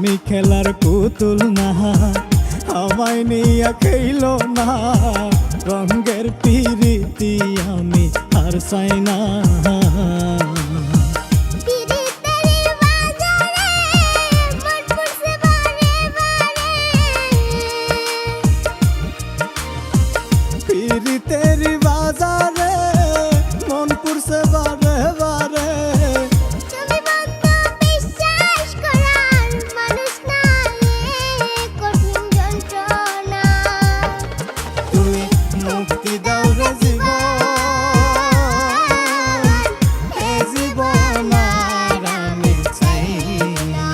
আমি খেলার পুতুল না, আমায় নিয়ে খেলো না, রঙের পিরিতি আমি আর চাই না। পিরিতের বাজারে মন পুরছে বারে বারে, মুক্তি দাও রে জীবন, এ জীবন আর আমি চাই না।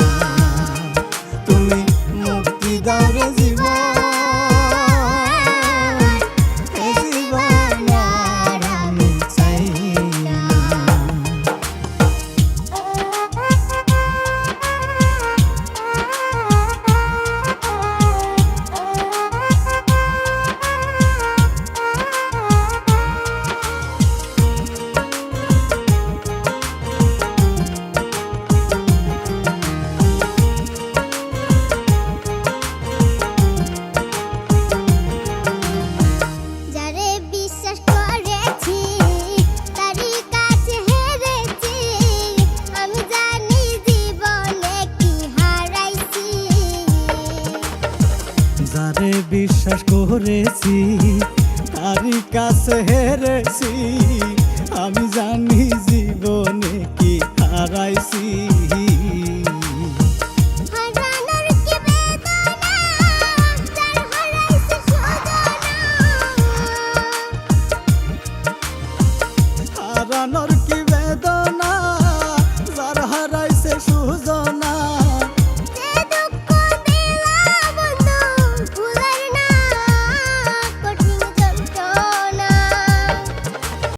তুমি মুক্তি দাও রে জীবন, এ জীবন আর আমি চাই না। যারে বিশ্বাস করেছি তারই কাছে হেরেছি, আমি জানি জীবনে কি হারাইছি। হারানোর